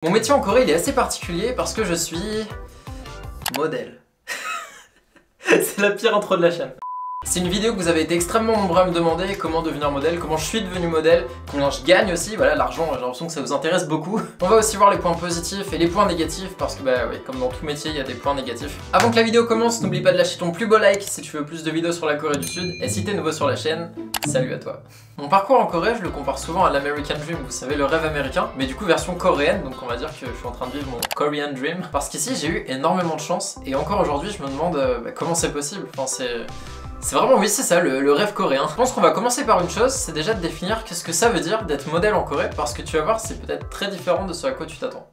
Mon métier en Corée il est assez particulier parce que je suis modèle. C'est la pire intro de la chaîne. C'est une vidéo que vous avez été extrêmement nombreux à me demander, comment devenir modèle, comment je suis devenu modèle, combien je gagne aussi, voilà l'argent, j'ai l'impression que ça vous intéresse beaucoup. On va aussi voir les points positifs et les points négatifs parce que bah oui, comme dans tout métier il y a des points négatifs. Avant que la vidéo commence, n'oublie pas de lâcher ton plus beau like si tu veux plus de vidéos sur la Corée du Sud et si t'es nouveau sur la chaîne, salut à toi. Mon parcours en Corée, je le compare souvent à l'American Dream, vous savez le rêve américain, mais du coup version coréenne, donc on va dire que je suis en train de vivre mon Korean Dream parce qu'ici j'ai eu énormément de chance et encore aujourd'hui je me demande comment c'est possible, enfin c'est vraiment, oui c'est ça, le rêve coréen. Je pense qu'on va commencer par une chose, c'est déjà de définir qu'est-ce que ça veut dire d'être modèle en Corée, parce que tu vas voir, c'est peut-être très différent de ce à quoi tu t'attends.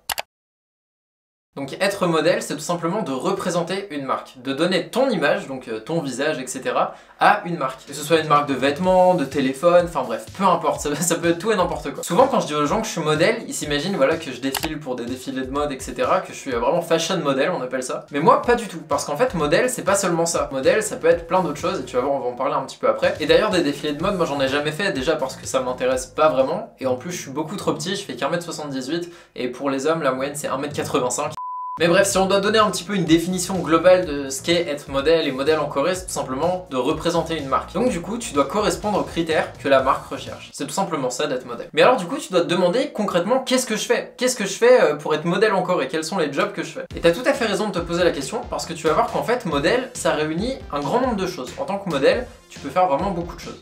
Donc être modèle, c'est tout simplement de représenter une marque, de donner ton image, donc ton visage, etc. à une marque. Que ce soit une marque de vêtements, de téléphone, enfin bref, peu importe, ça peut être tout et n'importe quoi. Souvent quand je dis aux gens que je suis modèle, ils s'imaginent voilà, que je défile pour des défilés de mode, etc. Que je suis vraiment fashion model, on appelle ça. Mais moi, pas du tout, parce qu'en fait, modèle, c'est pas seulement ça. Modèle, ça peut être plein d'autres choses, et tu vas voir, on va en parler un petit peu après. Et d'ailleurs, des défilés de mode, moi j'en ai jamais fait, déjà parce que ça m'intéresse pas vraiment, et en plus je suis beaucoup trop petit, je fais qu'1m78, et pour les hommes, la moyenne c'est 1m85. Mais bref, si on doit donner un petit peu une définition globale de ce qu'est être modèle et modèle en Corée, c'est tout simplement de représenter une marque. Donc du coup, tu dois correspondre aux critères que la marque recherche. C'est tout simplement ça d'être modèle. Mais alors du coup, tu dois te demander concrètement qu'est-ce que je fais? Qu'est-ce que je fais pour être modèle en Corée? Quels sont les jobs que je fais? Et t'as tout à fait raison de te poser la question parce que tu vas voir qu'en fait, modèle, ça réunit un grand nombre de choses. En tant que modèle, tu peux faire vraiment beaucoup de choses.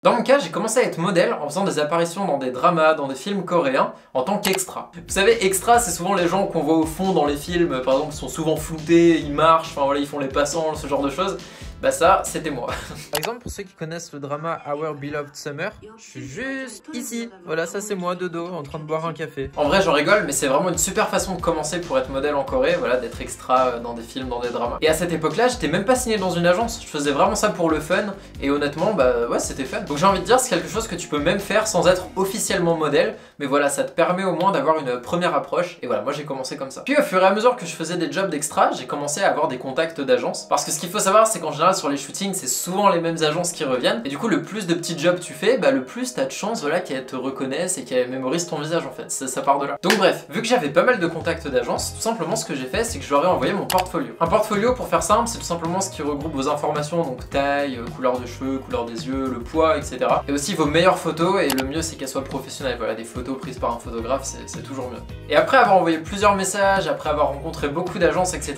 Dans mon cas, j'ai commencé à être modèle en faisant des apparitions dans des dramas, dans des films coréens, en tant qu'extra. Vous savez, extra, c'est souvent les gens qu'on voit au fond dans les films, par exemple, ils sont souvent floutés, ils marchent, enfin voilà, ils font les passants, ce genre de choses. Bah ça, c'était moi. Par exemple, pour ceux qui connaissent le drama Our Beloved Summer, je suis juste ici. Voilà, ça c'est moi de dos, en train de boire un café. En vrai, j'en rigole, mais c'est vraiment une super façon de commencer pour être modèle en Corée, voilà, d'être extra dans des films, dans des dramas. Et à cette époque-là, j'étais même pas signé dans une agence, je faisais vraiment ça pour le fun, et honnêtement, bah ouais, c'était fun. Donc j'ai envie de dire, c'est quelque chose que tu peux même faire sans être officiellement modèle, mais voilà, ça te permet au moins d'avoir une première approche, et voilà, moi j'ai commencé comme ça. Puis au fur et à mesure que je faisais des jobs d'extra, j'ai commencé à avoir des contacts d'agence, parce que ce qu'il faut savoir, c'est qu'en général, sur les shootings, c'est souvent les mêmes agences qui reviennent. Et du coup, le plus de petits jobs tu fais, bah le plus t'as de chance voilà, qu'elles te reconnaissent et qu'elles mémorisent ton visage en fait. Ça part de là. Donc bref, vu que j'avais pas mal de contacts d'agence, tout simplement ce que j'ai fait, c'est que je leur ai envoyé mon portfolio. Un portfolio, pour faire simple, c'est tout simplement ce qui regroupe vos informations, donc taille, couleur de cheveux, couleur des yeux, le poids, etc. Et aussi vos meilleures photos, et le mieux c'est qu'elles soient professionnelles. Voilà, des photos prises par un photographe, c'est toujours mieux. Et après avoir envoyé plusieurs messages, après avoir rencontré beaucoup d'agences, etc.,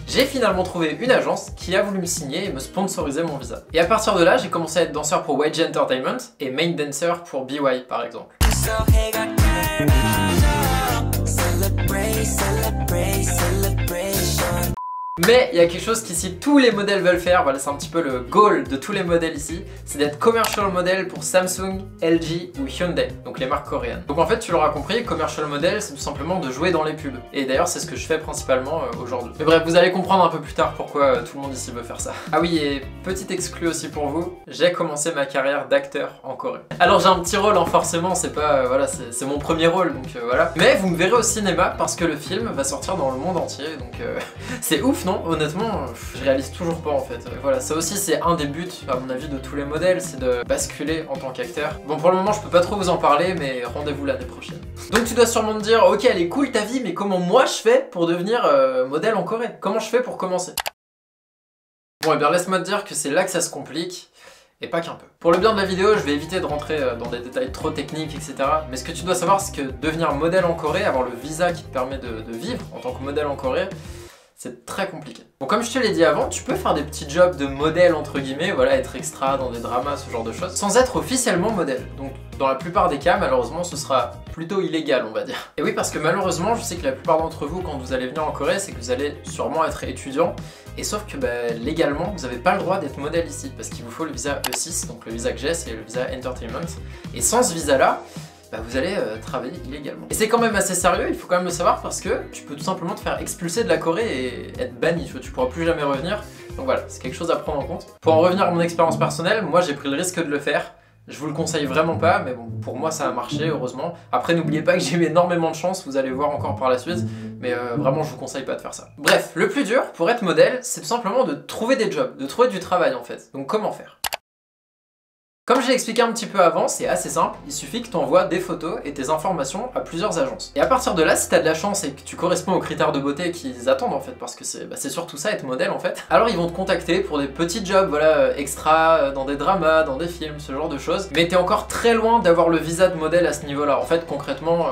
j'ai finalement trouvé une agence qui a voulu me signer et me sponsoriser mon visa. Et à partir de là, j'ai commencé à être danseur pour YG Entertainment et main dancer pour BY par exemple. Mais il y a quelque chose qu'ici tous les modèles veulent faire, voilà c'est un petit peu le goal de tous les modèles ici, c'est d'être commercial model pour Samsung, LG ou Hyundai, donc les marques coréennes. Donc en fait tu l'auras compris, commercial model c'est tout simplement de jouer dans les pubs. Et d'ailleurs c'est ce que je fais principalement aujourd'hui. Mais bref, vous allez comprendre un peu plus tard pourquoi tout le monde ici veut faire ça. Ah oui, et petite exclue aussi pour vous, j'ai commencé ma carrière d'acteur en Corée. Alors j'ai un petit rôle, hein, forcément, c'est pas, voilà, c'est mon premier rôle, donc voilà. Mais vous me verrez au cinéma parce que le film va sortir dans le monde entier, donc c'est ouf. Non, honnêtement, je réalise toujours pas en fait. Voilà, ça aussi c'est un des buts, à mon avis, de tous les modèles, c'est de basculer en tant qu'acteur. Bon, pour le moment, je peux pas trop vous en parler, mais rendez-vous l'année prochaine. Donc tu dois sûrement me dire, ok, elle est cool ta vie, mais comment moi je fais pour devenir modèle en Corée? Comment je fais pour commencer? Bon, et bien laisse-moi te dire que c'est là que ça se complique. Et pas qu'un peu. Pour le bien de la vidéo, je vais éviter de rentrer dans des détails trop techniques, etc. Mais ce que tu dois savoir, c'est que devenir modèle en Corée, avoir le visa qui te permet de vivre en tant que modèle en Corée, c'est très compliqué. Bon, comme je te l'ai dit avant, tu peux faire des petits jobs de modèle entre guillemets, voilà, être extra dans des dramas, ce genre de choses, sans être officiellement modèle. Donc dans la plupart des cas, malheureusement, ce sera plutôt illégal, on va dire. Et oui, parce que malheureusement, je sais que la plupart d'entre vous, quand vous allez venir en Corée, c'est que vous allez sûrement être étudiant, et sauf que bah, légalement, vous n'avez pas le droit d'être modèle ici, parce qu'il vous faut le visa E6, donc le visa que j'ai, c'est le visa Entertainment. Et sans ce visa-là, bah vous allez travailler illégalement. Et c'est quand même assez sérieux, il faut quand même le savoir parce que tu peux tout simplement te faire expulser de la Corée et être banni, tu pourras plus jamais revenir. Donc voilà, c'est quelque chose à prendre en compte. Pour en revenir à mon expérience personnelle, moi j'ai pris le risque de le faire. Je vous le conseille vraiment pas, mais bon, pour moi ça a marché, heureusement. Après, n'oubliez pas que j'ai eu énormément de chance, vous allez voir encore par la suite, mais vraiment je vous conseille pas de faire ça. Bref, le plus dur pour être modèle, c'est tout simplement de trouver des jobs, de trouver du travail en fait. Donc comment faire ? Comme je l'ai expliqué un petit peu avant, c'est assez simple, il suffit que tu envoies des photos et tes informations à plusieurs agences. Et à partir de là, si tu as de la chance et que tu corresponds aux critères de beauté qu'ils attendent en fait, parce que c'est surtout ça être modèle en fait, alors ils vont te contacter pour des petits jobs, voilà, extra, dans des dramas, dans des films, ce genre de choses. Mais t'es encore très loin d'avoir le visa de modèle à ce niveau-là. En fait, concrètement,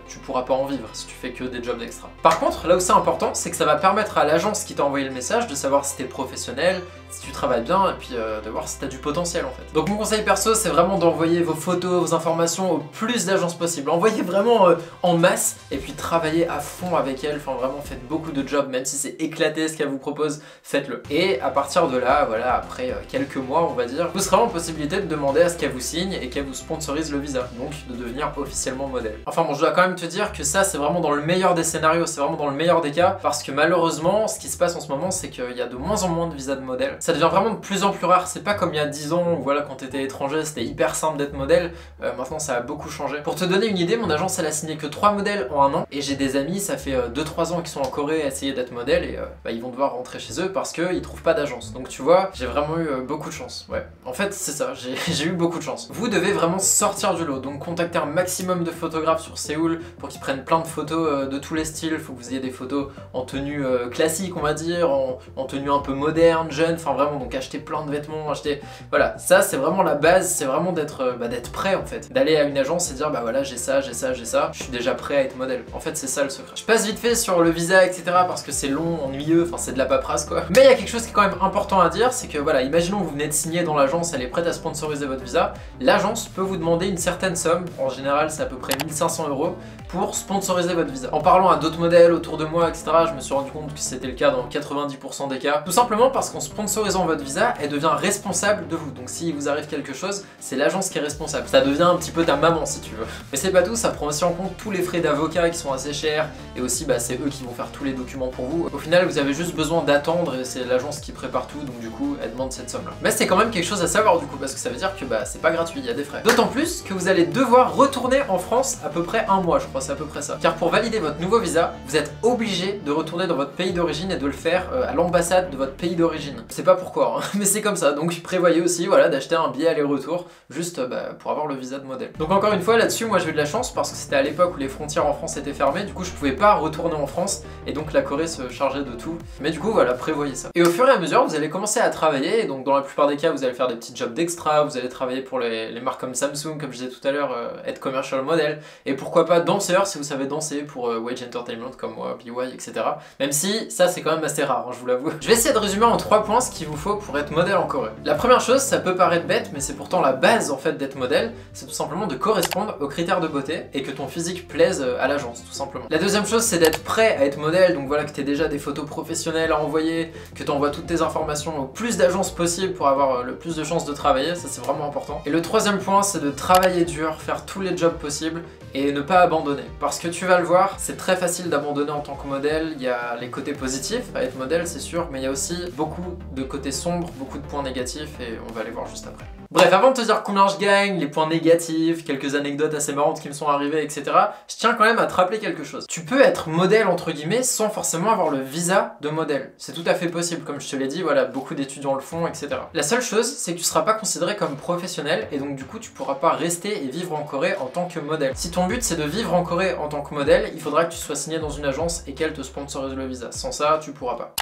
tu pourras pas en vivre si tu fais que des jobs d'extra. Par contre, là où c'est important, c'est que ça va permettre à l'agence qui t'a envoyé le message de savoir si t'es professionnel, si tu travailles bien, et puis de voir si t'as du potentiel en fait. Donc mon conseil perso, c'est vraiment d'envoyer vos photos, vos informations au plus d'agences possible. Envoyez vraiment en masse, et puis travaillez à fond avec elles. Enfin vraiment, faites beaucoup de jobs, même si c'est éclaté ce qu'elle vous propose, faites-le. Et à partir de là, voilà, après quelques mois, on va dire, vous serez en possibilité de demander à ce qu'elle vous signe et qu'elle vous sponsorise le visa, donc de devenir officiellement modèle. Enfin bon, je dois quand même te dire que ça, c'est vraiment dans le meilleur des scénarios, c'est vraiment dans le meilleur des cas, parce que malheureusement, ce qui se passe en ce moment, c'est qu'il y a de moins en moins de visas de modèle. Ça devient vraiment de plus en plus rare, c'est pas comme il y a 10 ans où voilà, quand t'étais étranger, c'était hyper simple d'être modèle. Maintenant, ça a beaucoup changé. Pour te donner une idée, mon agence, elle a signé que 3 modèles en un an, et j'ai des amis, ça fait 2-3 ans qu'ils sont en Corée à essayer d'être modèle, et ils vont devoir rentrer chez eux parce qu'ils trouvent pas d'agence. Donc tu vois, j'ai vraiment eu beaucoup de chance. Ouais, en fait, c'est ça, j'ai eu beaucoup de chance. Vous devez vraiment sortir du lot, donc contacter un maximum de photographes sur Séoul pour qu'ils prennent plein de photos de tous les styles. Il faut que vous ayez des photos en tenue classique, on va dire, en tenue un peu moderne, jeune, enfin vraiment, donc acheter plein de vêtements, acheter... Voilà, ça c'est vraiment la base, c'est vraiment d'être prêt en fait. D'aller à une agence et dire bah voilà, j'ai ça, je suis déjà prêt à être modèle. En fait, c'est ça le secret. Je passe vite fait sur le visa, etc. parce que c'est long, ennuyeux, enfin c'est de la paperasse quoi. Mais il y a quelque chose qui est quand même important à dire, c'est que voilà, imaginons que vous venez de signer dans l'agence, elle est prête à sponsoriser votre visa, l'agence peut vous demander une certaine somme, en général c'est à peu près 1500 € pour sponsoriser votre visa. En parlant à d'autres modèles autour de moi, etc., je me suis rendu compte que c'était le cas dans 90% des cas. Tout simplement parce qu'en sponsorisant votre visa, elle devient responsable de vous. Donc s'il vous arrive quelque chose, c'est l'agence qui est responsable. Ça devient un petit peu ta maman si tu veux. Mais c'est pas tout, ça prend aussi en compte tous les frais d'avocat qui sont assez chers, et aussi c'est eux qui vont faire tous les documents pour vous. Au final, vous avez juste besoin d'attendre et c'est l'agence qui prépare tout, donc du coup, elle demande cette somme-là. Mais c'est quand même quelque chose à savoir du coup, parce que ça veut dire que c'est pas gratuit, il y a des frais. D'autant plus que vous allez devoir retourner en France à peu près un mois, je crois, c'est à peu près ça. Car pour valider votre nouveau visa, vous êtes obligé de retourner dans votre pays d'origine et de le faire à l'ambassade de votre pays d'origine. Je sais pas pourquoi, hein, mais c'est comme ça. Donc prévoyez aussi voilà, d'acheter un billet aller-retour juste pour avoir le visa de modèle. Donc encore une fois là-dessus, moi j'ai eu de la chance parce que c'était à l'époque où les frontières en France étaient fermées, du coup je pouvais pas retourner en France et donc la Corée se chargeait de tout. Mais du coup voilà, prévoyez ça. Et au fur et à mesure, vous allez commencer à travailler, et donc dans la plupart des cas, vous allez faire des petits jobs d'extra, vous allez travailler pour les marques comme Samsung, comme je disais tout à l'heure, être commercial model, et pourquoi pas danseur si vous savez danser pour Wage Entertainment comme moi, BY, etc. Même si ça c'est quand même assez rare, hein, je vous l'avoue. Je vais essayer de résumer en 3 points ce qu'il vous faut pour être modèle en Corée. La première chose, ça peut paraître bête, mais c'est pourtant la base en fait d'être modèle, c'est tout simplement de correspondre aux critères de beauté et que ton physique plaise à l'agence, tout simplement. La deuxième chose, c'est d'être prêt à être modèle, donc voilà, que tu aies déjà des photos professionnelles à envoyer, que tu envoies toutes tes informations au plus d'agences possible pour avoir le plus de chances de travailler, ça c'est vraiment important. Et le troisième point, c'est de travailler dur, faire tous les jobs possibles et ne pas abandonner. Parce que tu vas le voir, c'est très facile d'abandonner en tant que modèle, il y a les côtés positifs à être modèle, c'est sûr, mais il y a aussi beaucoup de côtés sombres, beaucoup de points négatifs, et on va les voir juste après. Bref, avant de te dire combien je gagne, les points négatifs, quelques anecdotes assez marrantes qui me sont arrivées, etc., je tiens quand même à te rappeler quelque chose. Tu peux être modèle entre guillemets sans forcément avoir le visa de modèle. C'est tout à fait possible, comme je te l'ai dit, voilà, beaucoup d'étudiants le font, etc. La seule chose, c'est que tu seras pas considéré comme professionnel, et donc du coup tu pourras pas rester et vivre en Corée en tant que modèle. Si ton but c'est de vivre en Corée en tant que modèle, il faudra que tu sois signé dans une agence et qu'elle te sponsorise le visa. Sans ça, tu pourras pas.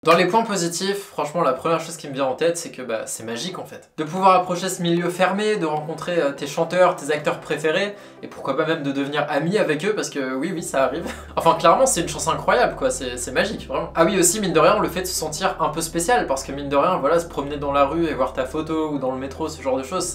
Dans les points positifs, franchement la première chose qui me vient en tête, c'est que c'est magique en fait. De pouvoir approcher ce milieu fermé, de rencontrer tes chanteurs, tes acteurs préférés, et pourquoi pas même de devenir ami avec eux, parce que oui ça arrive. Enfin clairement c'est une chance incroyable quoi, c'est magique vraiment. Ah oui aussi mine de rien, le fait de se sentir un peu spécial, parce que mine de rien voilà, se promener dans la rue et voir ta photo ou dans le métro, ce genre de choses,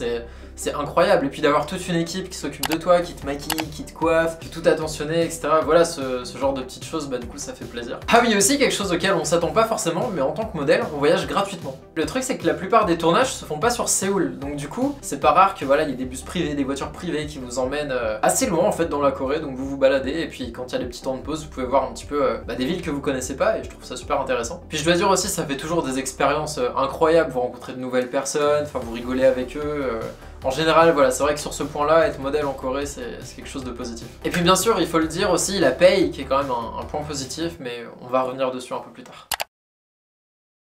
c'est incroyable. Et puis d'avoir toute une équipe qui s'occupe de toi, qui te maquille, qui te coiffe, qui est tout attentionné, etc. Voilà, ce genre de petites choses, du coup ça fait plaisir. Ah oui aussi quelque chose auquel on s'attend pas forcément, mais en tant que modèle, on voyage gratuitement. Le truc c'est que la plupart des tournages se font pas sur Séoul, donc du coup, c'est pas rare que voilà, il y ait des bus privés, des voitures privées qui vous emmènent assez loin en fait dans la Corée, donc vous vous baladez, et puis quand il y a les petits temps de pause, vous pouvez voir un petit peu des villes que vous connaissez pas, et je trouve ça super intéressant. Puis je dois dire aussi, ça fait toujours des expériences incroyables, vous rencontrez de nouvelles personnes, enfin vous rigolez avec eux. En général, voilà, c'est vrai que sur ce point-là, être modèle en Corée, c'est quelque chose de positif. Et puis bien sûr, il faut le dire aussi, la paye, qui est quand même un point positif, mais on va revenir dessus un peu plus tard.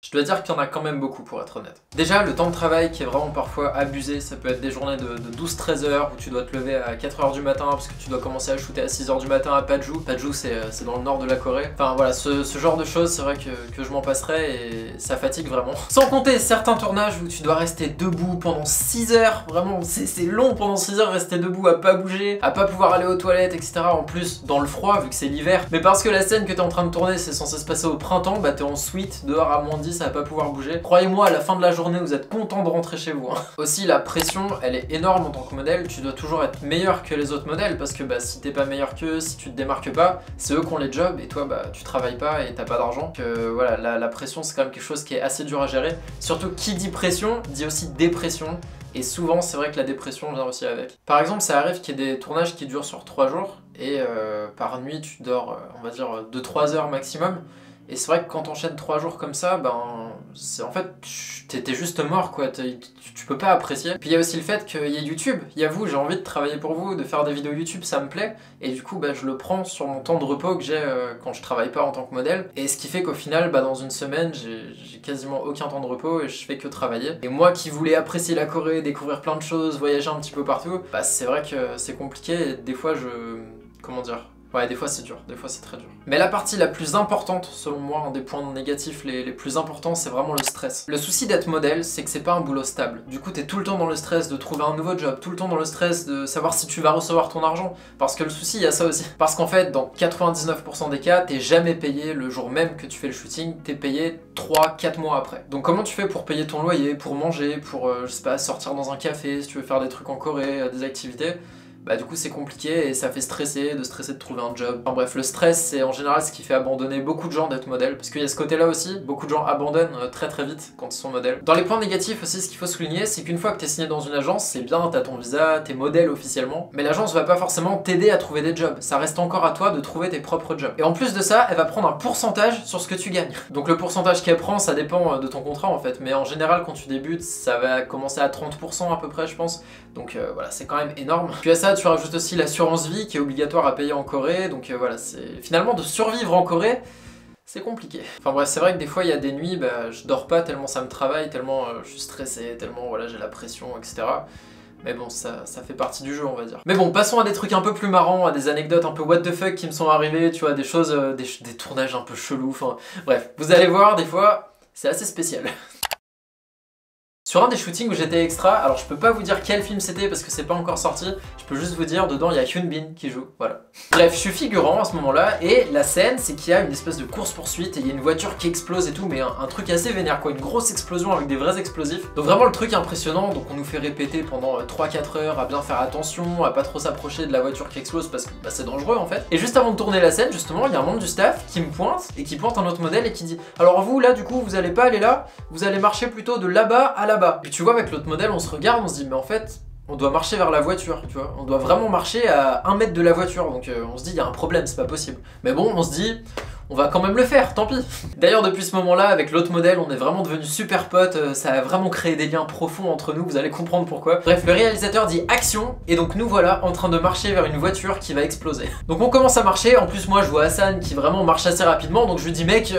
Je dois dire qu'il y en a quand même beaucoup pour être honnête. Déjà, le temps de travail qui est vraiment parfois abusé, ça peut être des journées de 12-13 heures où tu dois te lever à 4 heures du matin parce que tu dois commencer à shooter à 6 heures du matin à Paju. Paju, c'est dans le nord de la Corée. Enfin voilà, ce genre de choses, c'est vrai que je m'en passerai et ça fatigue vraiment. Sans compter certains tournages où tu dois rester debout pendant 6 heures. Vraiment, c'est long pendant 6 heures rester debout, à pas bouger, à pas pouvoir aller aux toilettes, etc. En plus, dans le froid, vu que c'est l'hiver. Mais parce que la scène que t'es en train de tourner, c'est censé se passer au printemps, bah t'es en suite, dehors à -10, à pas pouvoir bouger. Croyez-moi, à la fin de la journée, vous êtes content de rentrer chez vous. Aussi, la pression, elle est énorme en tant que modèle. Tu dois toujours être meilleur que les autres modèles parce que bah, si t'es pas meilleur qu'eux, si tu te démarques pas, c'est eux qui ont les jobs et toi, bah, tu travailles pas et t'as pas d'argent. Voilà, la pression, c'est quand même quelque chose qui est assez dur à gérer. Surtout, qui dit pression, dit aussi dépression. Et souvent, c'est vrai que la dépression vient aussi avec. Par exemple, ça arrive qu'il y ait des tournages qui durent sur 3 jours et par nuit, tu dors, on va dire, 2-3 heures maximum. Et c'est vrai que quand t'enchaînes 3 jours comme ça, ben, en fait, t'es juste mort, quoi. Tu peux pas apprécier. Puis il y a aussi le fait qu'il y ait YouTube. Il y a vous, j'ai envie de travailler pour vous, de faire des vidéos YouTube, ça me plaît. Et du coup, bah, je le prends sur mon temps de repos que j'ai quand je travaille pas en tant que modèle. Et ce qui fait qu'au final, bah, dans une semaine, j'ai quasiment aucun temps de repos et je fais que travailler. Et moi qui voulais apprécier la Corée, découvrir plein de choses, voyager un petit peu partout, bah, c'est vrai que c'est compliqué et des fois, comment dire ? Ouais, des fois c'est dur, des fois c'est très dur. Mais la partie la plus importante, selon moi, un des points négatifs les plus importants, c'est vraiment le stress. Le souci d'être modèle, c'est que c'est pas un boulot stable. Du coup, t'es tout le temps dans le stress de trouver un nouveau job, tout le temps dans le stress de savoir si tu vas recevoir ton argent. Parce que le souci, il y a ça aussi. Parce qu'en fait, dans 99% des cas, t'es jamais payé le jour même que tu fais le shooting, t'es payé 3-4 mois après. Donc comment tu fais pour payer ton loyer, pour manger, pour, je sais pas, sortir dans un café, si tu veux faire des trucs en Corée, des activités? Bah du coup c'est compliqué et ça fait stresser de trouver un job. Enfin bref, le stress c'est en général ce qui fait abandonner beaucoup de gens d'être modèle, parce qu'il y a ce côté là aussi, beaucoup de gens abandonnent très vite quand ils sont modèles. Dans les points négatifs aussi, ce qu'il faut souligner, c'est qu'une fois que t'es signé dans une agence, c'est bien, t'as ton visa, t'es modèle officiellement, mais l'agence va pas forcément t'aider à trouver des jobs, ça reste encore à toi de trouver tes propres jobs. Et en plus de ça, elle va prendre un pourcentage sur ce que tu gagnes. Donc le pourcentage qu'elle prend, ça dépend de ton contrat en fait, mais en général quand tu débutes, ça va commencer à 30% à peu près je pense, donc voilà, c'est quand même énorme. Puis à ça, tu rajoutes aussi l'assurance vie qui est obligatoire à payer en Corée, donc voilà, c'est finalement de survivre en Corée, c'est compliqué. Enfin bref, c'est vrai que des fois il y a des nuits, bah, je dors pas tellement ça me travaille, tellement je suis stressé, tellement voilà, j'ai la pression, etc. Mais bon, ça fait partie du jeu, on va dire. Mais bon, passons à des trucs un peu plus marrants, à des anecdotes un peu what the fuck qui me sont arrivées, tu vois, des choses, des tournages un peu chelous, enfin bref. Vous allez voir, des fois, c'est assez spécial. Sur un des shootings où j'étais extra, alors je peux pas vous dire quel film c'était parce que c'est pas encore sorti, je peux juste vous dire, dedans il y a Hyun Bin qui joue, voilà. Bref, je suis figurant à ce moment-là, et la scène c'est qu'il y a une espèce de course-poursuite, et il y a une voiture qui explose et tout, mais un truc assez vénère quoi, une grosse explosion avec des vrais explosifs. Donc vraiment le truc impressionnant, donc on nous fait répéter pendant 3-4 heures à bien faire attention, à pas trop s'approcher de la voiture qui explose parce que bah, c'est dangereux en fait. Et juste avant de tourner la scène, justement, il y a un membre du staff qui me pointe, et qui pointe un autre modèle et qui dit « Alors vous là du coup, vous allez pas aller là, vous allez marcher plutôt de là-bas à là-bas. » Puis tu vois, avec l'autre modèle, on se regarde, on se dit, mais en fait, on doit marcher vers la voiture, tu vois. On doit vraiment marcher à 1 mètre de la voiture, donc on se dit, il y a un problème, c'est pas possible. Mais bon, on se dit, on va quand même le faire, tant pis. D'ailleurs, depuis ce moment-là, avec l'autre modèle, on est vraiment devenus super potes, ça a vraiment créé des liens profonds entre nous, vous allez comprendre pourquoi. Bref, le réalisateur dit action, et donc nous voilà en train de marcher vers une voiture qui va exploser. Donc on commence à marcher, en plus moi je vois Hassan qui vraiment marche assez rapidement, donc je lui dis mec,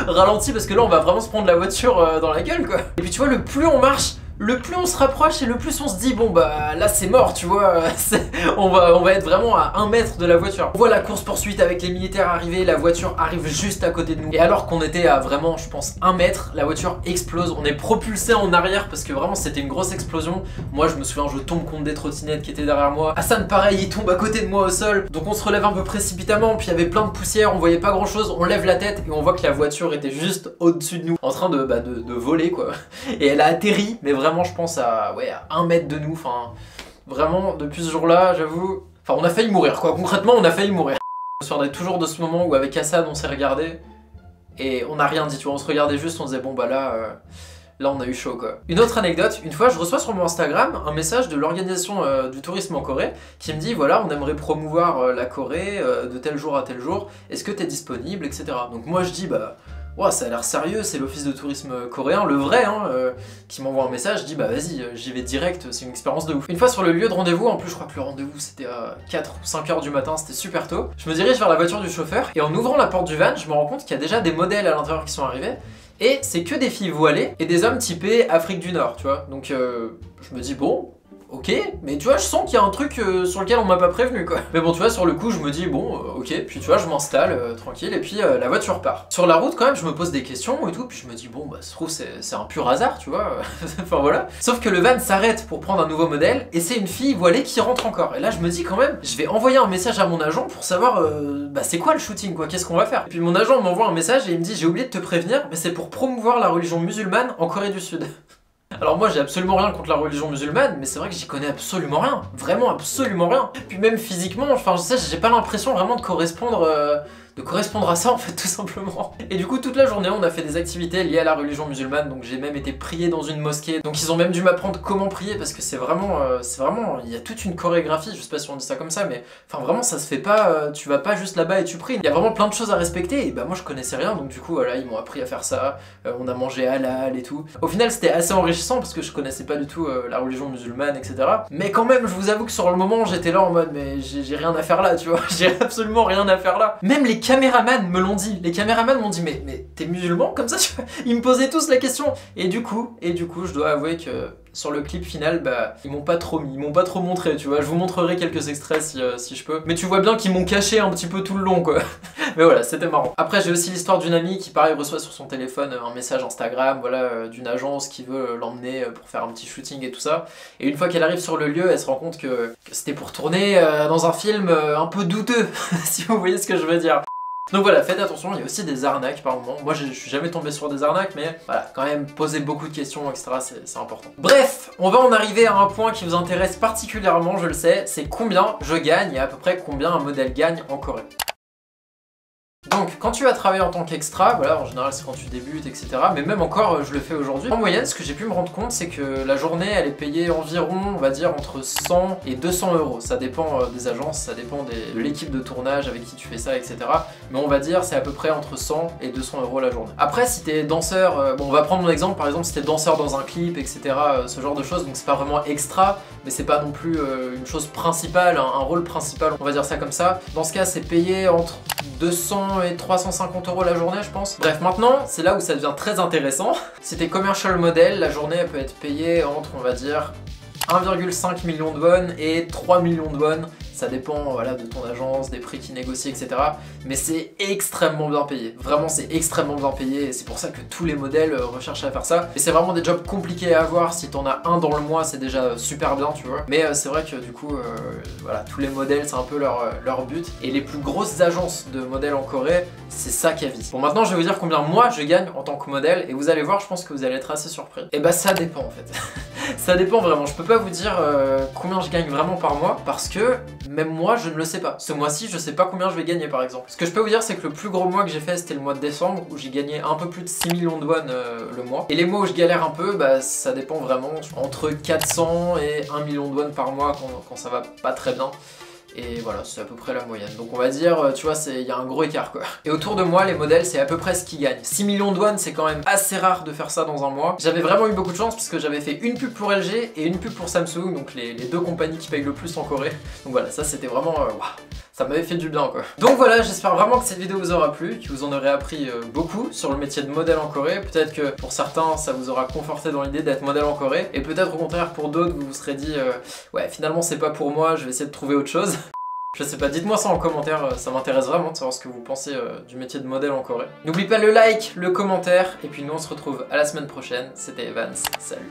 ralentis parce que là on va vraiment se prendre la voiture dans la gueule quoi. Et puis tu vois, le plus on marche, le plus on se rapproche et le plus on se dit bon bah là c'est mort tu vois, on va être vraiment à 1 mètre de la voiture. On voit la course poursuite avec les militaires arriver, la voiture arrive juste à côté de nous. Et alors qu'on était à vraiment je pense 1 mètre, la voiture explose, on est propulsé en arrière parce que vraiment c'était une grosse explosion. Moi je me souviens, je tombe contre des trottinettes qui étaient derrière moi. Hassan pareil, il tombe à côté de moi au sol. Donc on se relève un peu précipitamment, puis il y avait plein de poussière, on voyait pas grand chose, on lève la tête et on voit que la voiture était juste au-dessus de nous, en train de voler quoi. Et elle a atterri, mais vraiment je pense à 1 mètre de nous, enfin vraiment depuis ce jour-là j'avoue, enfin on a failli mourir quoi, concrètement on a failli mourir. Je me souviens toujours de ce moment où avec Hassan on s'est regardé et on n'a rien dit, tu vois, on se regardait juste, on disait bon bah là on a eu chaud quoi. Une autre anecdote, une fois je reçois sur mon Instagram un message de l'organisation du tourisme en Corée qui me dit voilà on aimerait promouvoir la Corée de tel jour à tel jour, est-ce que t'es disponible, etc. Donc moi je dis bah wow, ça a l'air sérieux, c'est l'office de tourisme coréen, le vrai, hein, qui m'envoie un message, je dis bah vas-y, j'y vais direct, c'est une expérience de ouf. Une fois sur le lieu de rendez-vous, en plus je crois que le rendez-vous c'était à 4 ou 5 heures du matin, c'était super tôt, je me dirige vers la voiture du chauffeur, et en ouvrant la porte du van, je me rends compte qu'il y a déjà des modèles à l'intérieur qui sont arrivés, Et c'est que des filles voilées et des hommes typés Afrique du Nord, tu vois. Donc je me dis bon, ok, mais tu vois, je sens qu'il y a un truc sur lequel on m'a pas prévenu quoi. Mais bon, tu vois, sur le coup, je me dis bon, ok, puis tu vois, je m'installe tranquille et puis la voiture part. Sur la route, quand même, je me pose des questions et tout, puis je me dis bon, bah, ça se trouve, c'est un pur hasard, tu vois. Enfin voilà. Sauf que le van s'arrête pour prendre un nouveau modèle et c'est une fille voilée qui rentre encore. Et là, je me dis quand même, je vais envoyer un message à mon agent pour savoir, bah, c'est quoi le shooting quoi, qu'est-ce qu'on va faire. Et puis mon agent m'envoie un message et il me dit j'ai oublié de te prévenir, mais c'est pour promouvoir la religion musulmane en Corée du Sud. Alors moi j'ai absolument rien contre la religion musulmane, mais c'est vrai que j'y connais absolument rien, vraiment absolument rien. Puis même physiquement, enfin je sais, j'ai pas l'impression vraiment de correspondre à ça en fait tout simplement. Et du coup toute la journée on a fait des activités liées à la religion musulmane, donc j'ai même été prié dans une mosquée, donc ils ont même dû m'apprendre comment prier parce que c'est vraiment, il y a toute une chorégraphie, je sais pas si on dit ça comme ça, mais enfin vraiment ça se fait pas, tu vas pas juste là-bas et tu pries, il y a vraiment plein de choses à respecter et bah moi je connaissais rien, donc du coup voilà ils m'ont appris à faire ça, on a mangé halal et tout. Au final c'était assez enrichissant parce que je connaissais pas du tout la religion musulmane etc. Mais quand même je vous avoue que sur le moment j'étais là en mode mais j'ai rien à faire là tu vois, j'ai absolument rien à faire là. Même les caméramans me l'ont dit, les caméramans m'ont dit mais t'es musulman comme ça tu vois. Ils me posaient tous la question et du coup je dois avouer que sur le clip final bah ils m'ont pas trop montré tu vois, je vous montrerai quelques extraits si je peux, mais tu vois bien qu'ils m'ont caché un petit peu tout le long quoi. Mais voilà c'était marrant. Après j'ai aussi l'histoire d'une amie qui pareil reçoit sur son téléphone un message Instagram voilà d'une agence qui veut l'emmener pour faire un petit shooting et tout ça, et une fois qu'elle arrive sur le lieu elle se rend compte que c'était pour tourner dans un film un peu douteux si vous voyez ce que je veux dire. Donc voilà, faites attention, il y a aussi des arnaques par moment. Moi je suis jamais tombé sur des arnaques, mais voilà, quand même poser beaucoup de questions, etc. c'est important. Bref, on va en arriver à un point qui vous intéresse particulièrement, je le sais, c'est combien je gagne et à peu près combien un modèle gagne en Corée. Donc quand tu vas travailler en tant qu'extra, voilà en général c'est quand tu débutes etc, mais même encore je le fais aujourd'hui. En moyenne ce que j'ai pu me rendre compte c'est que la journée elle est payée environ on va dire entre 100 et 200 euros. Ça dépend des agences, ça dépend de l'équipe de tournage avec qui tu fais ça etc. Mais on va dire c'est à peu près entre 100 et 200 euros la journée. Après si t'es danseur, bon on va prendre mon exemple par exemple si t'es danseur dans un clip etc, ce genre de choses, donc c'est pas vraiment extra mais c'est pas non plus une chose principale, un rôle principal on va dire ça comme ça. Dans ce cas c'est payé entre 200 et 350 euros la journée je pense. Bref maintenant c'est là où ça devient très intéressant. Si t'es commercial model, la journée elle peut être payée entre on va dire 1,5 million de won et 3 millions de won. Ça dépend voilà, de ton agence, des prix qu'ils négocient, etc. Mais c'est extrêmement bien payé. Vraiment, c'est extrêmement bien payé. Et c'est pour ça que tous les modèles recherchent à faire ça. Et c'est vraiment des jobs compliqués à avoir. Si t'en as un dans le mois, c'est déjà super bien, tu vois. Mais c'est vrai que du coup, voilà, tous les modèles, c'est un peu leur but. Et les plus grosses agences de modèles en Corée, c'est ça qu'elles visent. Bon, maintenant, je vais vous dire combien moi je gagne en tant que modèle. Et vous allez voir, je pense que vous allez être assez surpris. Et bah, ça dépend en fait. Ça dépend vraiment. Je peux pas vous dire combien je gagne vraiment par mois parce que même moi je ne le sais pas. Ce mois-ci je sais pas combien je vais gagner par exemple. Ce que je peux vous dire c'est que le plus gros mois que j'ai fait c'était le mois de décembre où j'ai gagné un peu plus de 6 millions de won le mois. Et les mois où je galère un peu bah ça dépend vraiment entre 400 et 1 million de won par mois quand ça va pas très bien. Et voilà, c'est à peu près la moyenne. Donc on va dire, tu vois, il y a un gros écart quoi. Et autour de moi, les modèles, c'est à peu près ce qu'ils gagnent. 6 millions de won, c'est quand même assez rare de faire ça dans un mois. J'avais vraiment eu beaucoup de chance parce que j'avais fait une pub pour LG et une pub pour Samsung, donc les deux compagnies qui payent le plus en Corée. Donc voilà, ça c'était vraiment... waouh. Ça m'avait fait du bien quoi. Donc voilà, j'espère vraiment que cette vidéo vous aura plu, que vous en aurez appris beaucoup sur le métier de modèle en Corée. Peut-être que pour certains, ça vous aura conforté dans l'idée d'être modèle en Corée. Et peut-être au contraire pour d'autres, vous vous serez dit ouais finalement c'est pas pour moi, je vais essayer de trouver autre chose. Je sais pas, dites-moi ça en commentaire, ça m'intéresse vraiment de savoir ce que vous pensez du métier de modèle en Corée. N'oubliez pas le like, le commentaire, et puis nous on se retrouve à la semaine prochaine. C'était Evans, salut.